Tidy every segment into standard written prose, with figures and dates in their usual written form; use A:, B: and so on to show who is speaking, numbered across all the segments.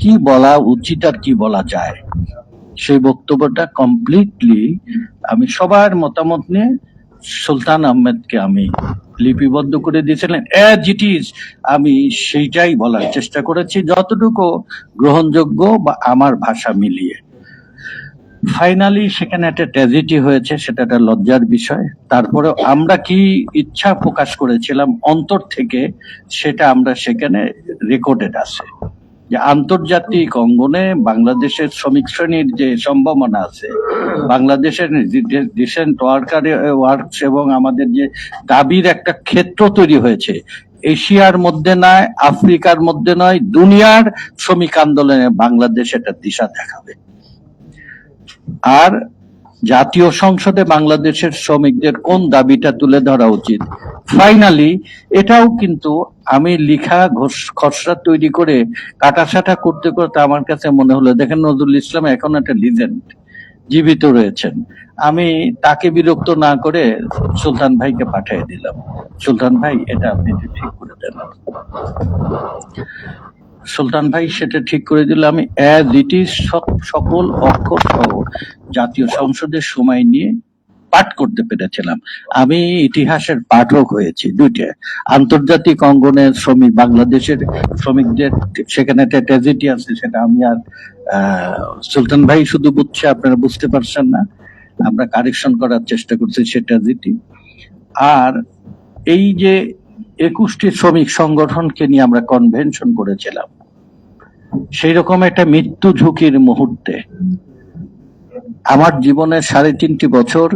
A: কি বলা উচিত আর কি বলা যায়, সেই বক্তব্যটা কমপ্লিটলি আমি সবার মতামত নিয়ে সুলতান আহমেদকে আমি লিপিবদ্ধ করে দিয়েছিলেন অ্যাজ ইট ইজ। আমি সেইটাই বলার চেষ্টা করেছি যতটুকু গ্রহণযোগ্য বা আমার ভাষা মিলিয়ে। ফাইনালি সেখানে একটা ট্র্যাজেডি হয়েছে, সেটা একটা লজ্জার বিষয়। তারপরে আমরা কি ইচ্ছা প্রকাশ করেছিলাম অন্তর থেকে, সেটা আমরা সেখানে রেকর্ডেড আছে যে আন্তর্জাতিক অঙ্গনে বাংলাদেশের শ্রমিক শ্রেণীর যে সম্ভাবনা আছে, বাংলাদেশের রিসেন্ট ওয়ার্কস এবং আমাদের যে দাবির একটা ক্ষেত্র তৈরি হয়েছে, এশিয়ার মধ্যে নয়, আফ্রিকার মধ্যে নয়, দুনিয়ার শ্রমিক আন্দোলনে বাংলাদেশ এটা দিশা দেখাবে। আর জাতীয় সংসদে বাংলাদেশের শ্রমিকদের কোন দাবিটা তুলে ধরা উচিত, ফাইনালি এটাও কিন্তু আমি লিখা খসড়া তৈরি করে কাটাছাটা করতে করতে আমার কাছে মনে হলো, দেখেন নজরুল ইসলাম এখন একটা লিজেন্ড, জীবিত রয়েছেন। আমি তাকে বিরক্ত না করে সুলতান ভাইকে পাঠিয়ে দিলাম, সুলতান ভাই এটা আপনি ঠিক করে দেন। সুলতান ভাই সেটা ঠিক করে দিলে আমি অ্যাজ ইট ইজ সকল অক্ষর সহ জাতীয় সংসদের সময় নিয়ে পাঠ করতে পেরেছিলাম। আমি ইতিহাসের পাঠক হয়েছি দুইটা, আন্তর্জাতিক অঙ্গনে শ্রমিক বাংলাদেশের শ্রমিকদের সেখানে একটা ট্র্যাজেডি আছে, সেটা আমি আর সুলতান ভাই শুধু বুঝছে, আপনারা বুঝতে পারছেন না, আমরা কারেকশন করার চেষ্টা করছি সে ট্র্যাজেডি। আর এই যে 21টি শ্রমিক সংগঠনকে নিয়ে আমরা কনভেনশন করেছিলাম, সেই রকম একটা মৃত্যু ঝুঁকির মুহূর্তে আমার জীবনের 3.5 বছর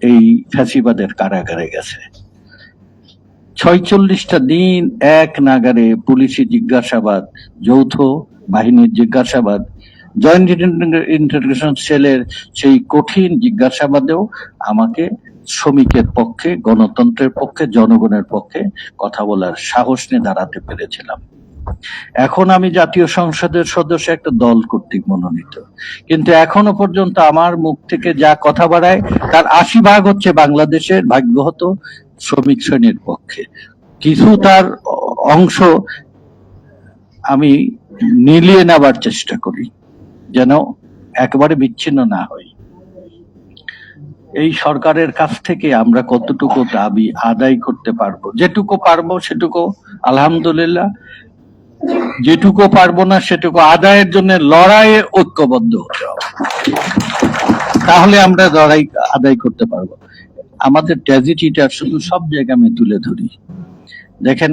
A: এই ফ্যাসিবাদের কারাগারে গেছে। 46টা দিন এক নাগারে পুলিশি জিজ্ঞাসাবাদ, যৌথ বাহিনীর জিজ্ঞাসাবাদ, জয়েন্ট ইন্টারোগেশন সেলের সেই কঠিন জিজ্ঞাসাবাদেও আমাকে শ্রমিকের পক্ষে, গণতন্ত্রের পক্ষে, জনগণের পক্ষে কথা বলার সাহস নিয়ে দাঁড়াতে পেরেছিলাম। এখন আমি জাতীয় সংসদের সদস্য একটা দল কর্তৃক মনোনীত, কিন্তু এখনো পর্যন্ত আমার মুখ থেকে যা কথা বাড়ায় তার 80% হচ্ছে বাংলাদেশের ভাগ্যহত শ্রমিক শ্রেণীর পক্ষে। কিছু তার অংশ আমি নিলিয়ে নেবার চেষ্টা করি যেন একেবারে বিচ্ছিন্ন না হই। এই সরকারের কাছ থেকে আমরা কতটুকু দাবি আদায় করতে পারবো, যেটুকু পারবো সেটুকু আলহামদুলিল্লাহ, যেটুকু পারবো না সেটুকু আদায়ের জন্য লড়াইয়ে ঐক্যবদ্ধ হতে হবে, তাহলে আমরা লড়াই আদায় করতে পারবো। আমাদের ট্র্যাজেডিটা শুধু সব জায়গায় আমি তুলে ধরি। দেখেন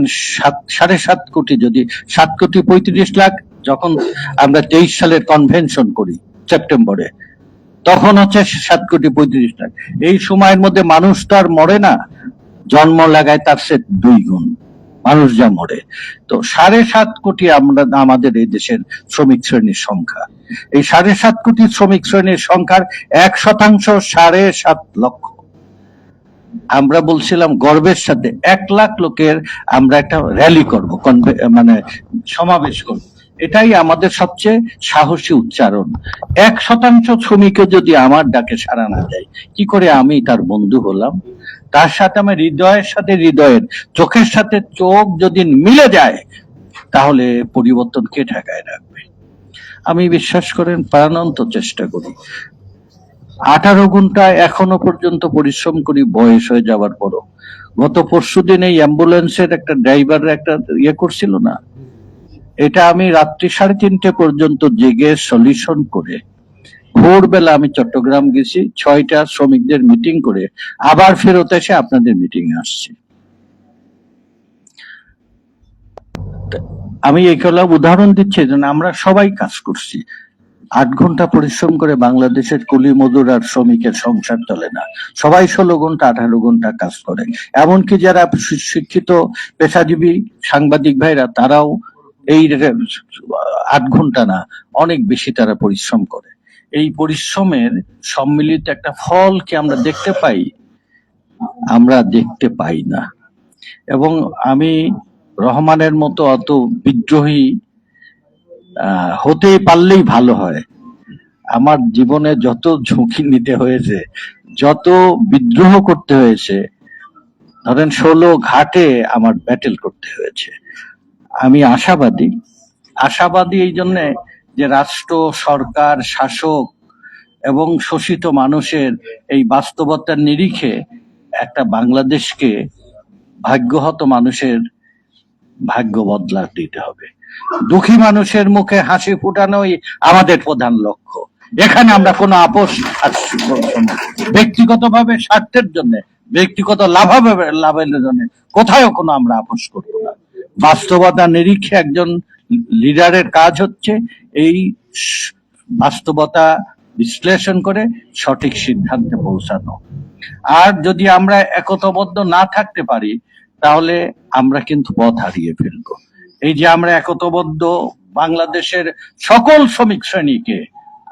A: 7.5 কোটি, যদি 7,35,00,000 যখন আমরা 23 সালের কনভেনশন করি সেপ্টেম্বরে, তখন হচ্ছে 7,35,00,000। এই সময়ের মধ্যে মানুষ তো আর মরে না, জন্ম লাগায় তার সে 2 গুণ মানুষ যা মরে। তো 7.5 কোটি আমরা আমাদের এই দেশের শ্রমিক শ্রেণীর সংখ্যা, এই 7.5 কোটি শ্রমিক শ্রেণীর সংখ্যার 1% 7.5 লক্ষ। আমরা বলছিলাম গর্বের সাথে 1 লাখ লোকের আমরা একটা র্যালি করব, মানে সমাবেশ করব, এটাই আমাদের সবচেয়ে সাহসী উচ্চারণ। 1% শ্রমিকও যদি আমার ডাকে সাড়া না দেয়, কি করে আমি তার বন্ধু হলাম? তার সাথে আমার হৃদয়ের সাথে হৃদয়ের, চোখের সাথে চোখ যদি মিলে যায়, তাহলে পরিবর্তন কে ঠেকায় রাখবে? আমি বিশ্বাস করেন প্রাণান্ত চেষ্টা করি। 18 ঘন্টা এখনো পর্যন্ত পরিশ্রম করি বয়স হয়ে যাওয়ার পরও। গত পরশুদিন এই অ্যাম্বুলেন্সের একটা ড্রাইভার একটা করছিল না, এটা আমি রাত্রি 3:30 পর্যন্ত জেগে সলিউশন করে ভোরবেলা আমি চট্টগ্রাম গেছি, 6টা শ্রমিকদের মিটিং করে আবার ফেরত এসে আপনাদের মিটিং এ আসছি। আমি এইগুলা উদাহরণ দিচ্ছি যেন আমরা সবাই কাজ করছি। 8 ঘন্টা পরিশ্রম করে বাংলাদেশের কুলি মজুর আর শ্রমিকের সংসার চলে না, সবাই 16 ঘন্টা 18 ঘন্টা কাজ করে। এমনকি যারা শিক্ষিত পেশাজীবী সাংবাদিক ভাইরা, তারাও এই 8 ঘন্টা না, অনেক বেশি তারা পরিশ্রম করে। এই পরিশ্রমের সম্মিলিত একটা ফল কি আমরা দেখতে পাই? আমরা দেখতে পাই না। এবং আমি রহমানের মতো অত বিদ্রোহী হতে পারলেই ভালো হয়। আমার জীবনে যত ঝুঁকি নিতে হয়েছে, যত বিদ্রোহ করতে হয়েছে, ধরেন 16 ঘাটে আমার ব্যাটেল করতে হয়েছে। আমি আশাবাদী আশাবাদী এই জন্যে যে রাষ্ট্র, সরকার, শাসক এবং শোষিত মানুষের এই বাস্তবতার নিরিখে একটা বাংলাদেশকে ভাগ্যহত মানুষের ভাগ্য বদলা দিতে হবে। দুঃখী মানুষের মুখে হাসি ফোটানোই আমাদের প্রধান লক্ষ্য। এখানে আমরা কোনো আপোষ আর ব্যক্তিগতভাবে স্বার্থের জন্য, ব্যক্তিগত লাভের জন্য কোথাও কোনো আমরা আপোষ করবো না। বাস্তবতা নিরীক্ষে একজন লিডারের কাজ হচ্ছে এই বাস্তবতা বিশ্লেষণ করে সঠিক সিদ্ধান্তে পৌঁছানো। আর যদি আমরা একতাবদ্ধ না থাকতে পারি তাহলে আমরা কিন্তু পথ হারিয়ে ফেলবো। এই যে আমরা একতাবদ্ধ বাংলাদেশের সকল শ্রমিক শ্রেণীকে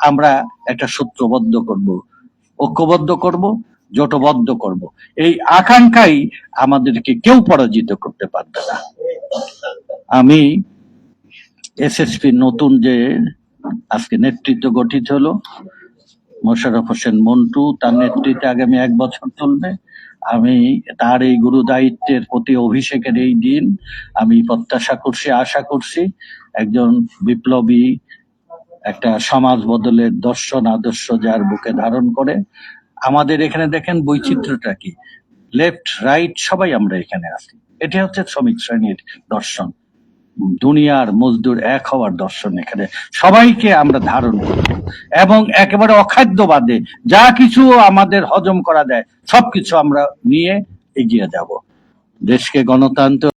A: আমরা একটা সূত্রবদ্ধ করব, ঐক্যবদ্ধ করব, জোটবদ্ধ করব, এই আকাঙ্ক্ষাই আমাদেরকে কেউ পরাজিত করতে পারবে না। আমি এসএসপি নতুন যে আজকে নেতৃত্ব গঠিত হলো, মোশাররফ হোসেন মন্টু, তার নেতৃত্বে আগামী 1 বছর চলবে। আমি তার এই গুরু দায়িত্বের প্রতি অভিষেকের এই দিন আমি প্রত্যাশা করছি, আশা করছি একজন বিপ্লবী, একটা সমাজ বদলের দর্শন আদর্শ যার বুকে ধারণ করে। আমাদের এখানে দেখেন বৈচিত্র্যটা কি, লেফট রাইট সবাই আমরা এখানে আছি। এটা হচ্ছে শ্রমিক শ্রেণীর দর্শন, দুনিয়ার মজদুর এক হওয়ার দর্শন। এখানে সবাইকে আমরা ধারণ করব এবং একেবারে অখাদ্যবাদে যা কিছু আমাদের হজম করা যায় সবকিছু আমরা নিয়ে এগিয়ে যাব। দেশকে গণতন্ত্র